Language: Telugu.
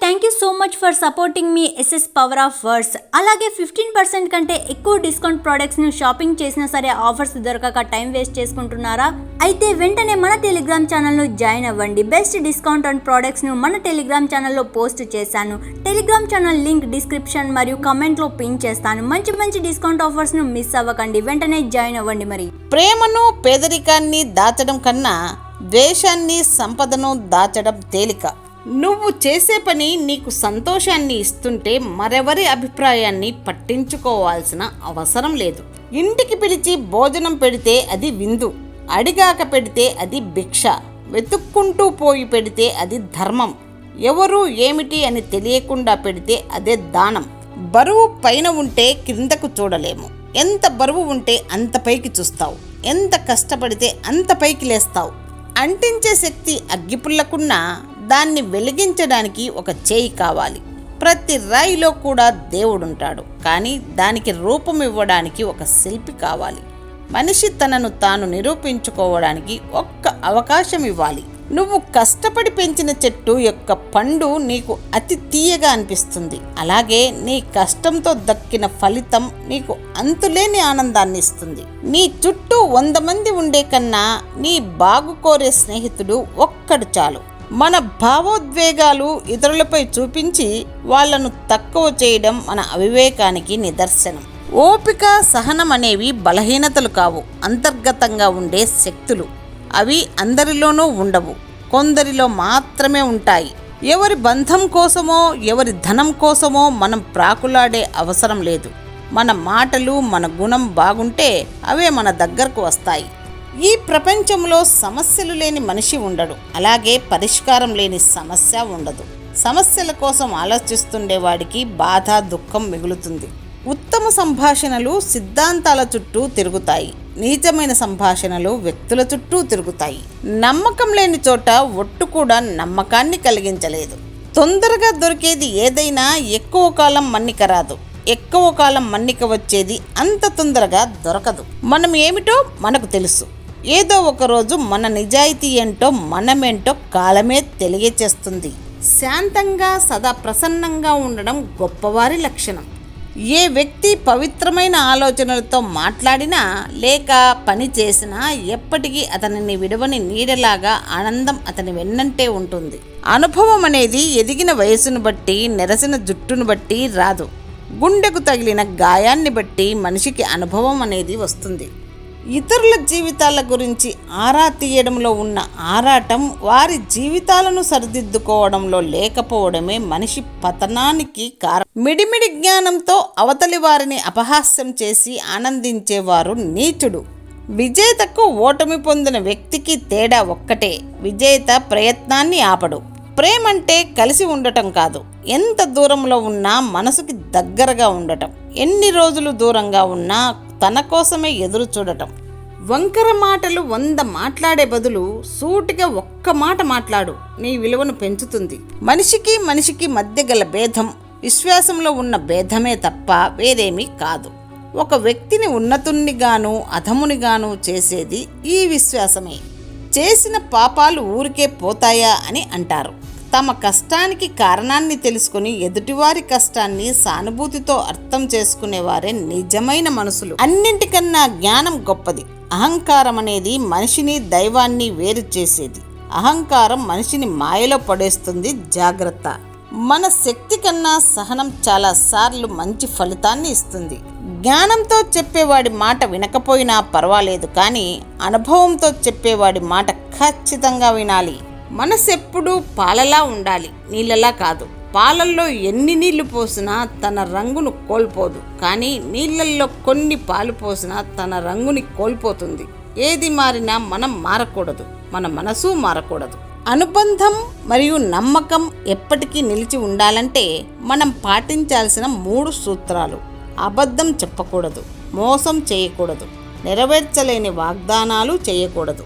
Thank you so much for supporting me SS power of words. అలాగే 15% కంటే ఎక్కువ డిస్కౌంట్ ప్రోడక్ట్స్ను షాపింగ్ చేసినా సరే ఆఫర్స్ దొరకక టైం వేస్ట్ చేసుకుంటున్నారా? అయితే వెంటనే మన టెలిగ్రామ్ ఛానల్ను జాయిన్ అవ్వండి. బెస్ట్ డిస్కౌంట్ ఆన్ ప్రోడక్ట్స్ను మన టెలిగ్రామ్ ఛానల్లో పోస్ట్ చేశాను. టెలిగ్రామ్ ఛానల్ లింక్ డిస్క్రిప్షన్ మరియు కామెంట్లో పిన్ చేస్తాను. మంచి డిస్కౌంట్ ఆఫర్స్ను మిస్ అవ్వకండి. వెంటనే జాయిన్ అవ్వండి. మరి ప్రేమను పేదరికాన్ని దాచడం కన్నా ద్వేషాన్ని సంపదను దాచడం తేలిక. నువ్వు చేసే పని నీకు సంతోషాన్ని ఇస్తుంటే మరెవరి అభిప్రాయాన్ని పట్టించుకోవాల్సిన అవసరం లేదు. ఇంటికి పిలిచి భోజనం పెడితే అది విందు, అడిగాక పెడితే అది భిక్ష, వెతుక్కుంటూ పోయి పెడితే అది ధర్మం, ఎవరు ఏమిటి అని తెలియకుండా పెడితే అదే దానం. బరువు పైన ఉంటే క్రిందకు చూడలేము, ఎంత బరువు ఉంటే అంత పైకి చూస్తావు, ఎంత కష్టపడితే అంత పైకి లేస్తావు. అంటించే శక్తి అగ్గిపుల్లకున్నా దాన్ని వెలిగించడానికి ఒక చేయి కావాలి. ప్రతి రాయిలో కూడా దేవుడుంటాడు, కానీ దానికి రూపం ఇవ్వడానికి ఒక శిల్పి కావాలి. మనిషి తనను తాను నిరూపించుకోవడానికి ఒక్క అవకాశం ఇవ్వాలి. నువ్వు కష్టపడి పెంచిన చెట్టు యొక్క పండు నీకు అతి తీయగా అనిపిస్తుంది. అలాగే నీ కష్టంతో దక్కిన ఫలితం నీకు అంతులేని ఆనందాన్ని ఇస్తుంది. నీ చుట్టూ 100 మంది ఉండే కన్నా నీ బాగు కోరే స్నేహితుడు ఒక్కడు చాలు. మన భావోద్వేగాలు ఇతరులపై చూపించి వాళ్లను తక్కువ చేయడం మన అవివేకానికి నిదర్శనం. ఓపిక, సహనం అనేవి బలహీనతలు కావు, అంతర్గతంగా ఉండే శక్తులు. అవి అందరిలోనూ ఉండవు, కొందరిలో మాత్రమే ఉంటాయి. ఎవరి బంధం కోసమో ఎవరి ధనం కోసమో మనం ప్రాకులాడే అవసరం లేదు. మన మాటలు, మన గుణం బాగుంటే అవే మన దగ్గరకు వస్తాయి. ఈ ప్రపంచంలో సమస్యలు లేని మనిషి ఉండడు, అలాగే పరిష్కారం లేని సమస్య ఉండదు. సమస్యల కోసం ఆలోచిస్తుండేవాడికి బాధ, దుఃఖం మిగులుతుంది. ఉత్తమ సంభాషణలు సిద్ధాంతాల చుట్టూ తిరుగుతాయి, నీచమైన సంభాషణలు వ్యక్తుల చుట్టూ తిరుగుతాయి. నమ్మకం లేని చోట ఒట్టు కూడా నమ్మకాన్ని కలిగించలేదు. తొందరగా దొరికేది ఏదైనా ఎక్కువ కాలం మన్నిక రాదు, ఎక్కువ కాలం మన్నిక వచ్చేది అంత తొందరగా దొరకదు. మనం ఏమిటో మనకు తెలుసు. ఏదో ఒకరోజు మన నిజాయితీ ఏంటో మనమేంటో కాలమే తెలియచేస్తుంది. శాంతంగా సదా ప్రసన్నంగా ఉండడం గొప్పవారి లక్షణం. ఏ వ్యక్తి పవిత్రమైన ఆలోచనలతో మాట్లాడినా లేక పని చేసినా ఎప్పటికీ అతనిని విడవని నీడలాగా ఆనందం అతని వెన్నంటే ఉంటుంది. అనుభవం అనేది ఎదిగిన వయసును బట్టి, నెరసిన జుట్టును బట్టి రాదు. గుండెకు తగిలిన గాయాన్ని బట్టి మనిషికి అనుభవం అనేది వస్తుంది. ఇతరుల జీవితాల గురించి ఆరా తీయడంలో ఉన్న ఆరాటం వారి జీవితాలను సరిదిద్దుకోవడంలో లేకపోవడమే మనిషి పతనానికి కారణం. మిడిమిడి జ్ఞానంతో అవతలి వారిని అపహాస్యం చేసి ఆనందించేవారు నీచుడు. విజేతకు ఓటమి పొందిన వ్యక్తికి తేడా ఒక్కటే, విజేత ప్రయత్నాన్ని ఆపడు. ప్రేమంటే కలిసి ఉండటం కాదు, ఎంత దూరంలో ఉన్నా మనసుకి దగ్గరగా ఉండటం. ఎన్ని రోజులు దూరంగా ఉన్నా తన కోసమే ఎదురు చూడటం. వంకర మాటలు 100 మాట్లాడే బదులు సూటిగా ఒక్క మాట మాట్లాడు, నీ విలువను పెంచుతుంది. మనిషికి మధ్య గల భేదం విశ్వాసంలో ఉన్న భేదమే తప్ప వేరేమీ కాదు. ఒక వ్యక్తిని ఉన్నతునిగాను అధమునిగాను చేసేది ఈ విశ్వాసమే. చేసిన పాపాలు ఊరికే పోతాయా అని అంటారు. తమ కష్టానికి కారణాన్ని తెలుసుకుని ఎదుటివారి కష్టాన్ని సానుభూతితో అర్థం చేసుకునేవారే నిజమైన మనుషులు. అన్నింటికన్నా జ్ఞానం గొప్పది. అహంకారం అనేది మనిషిని దైవాన్ని వేరు చేసేది. అహంకారం మనిషిని మాయలో పడేస్తుంది, జాగ్రత్త. మన శక్తి కన్నా సహనం చాలా సార్లు మంచి ఫలితాన్ని ఇస్తుంది. జ్ఞానంతో చెప్పేవాడి మాట వినకపోయినా పర్వాలేదు, కానీ అనుభవంతో చెప్పేవాడి మాట ఖచ్చితంగా వినాలి. మనసెప్పుడు పాలలా ఉండాలి, నీళ్ళలా కాదు. పాలల్లో ఎన్ని నీళ్లు పోసినా తన రంగును కోల్పోదు, కానీ నీళ్ళల్లో కొన్ని పాలు పోసినా తన రంగుని కోల్పోతుంది. ఏది మారినా మనం మారకూడదు, మన మనసు మారకూడదు. అనుబంధం మరియు నమ్మకం ఎప్పటికీ నిలిచి ఉండాలంటే మనం పాటించాల్సిన 3 సూత్రాలు: అబద్ధం చెప్పకూడదు, మోసం చేయకూడదు, నెరవేర్చలేని వాగ్దానాలు చేయకూడదు.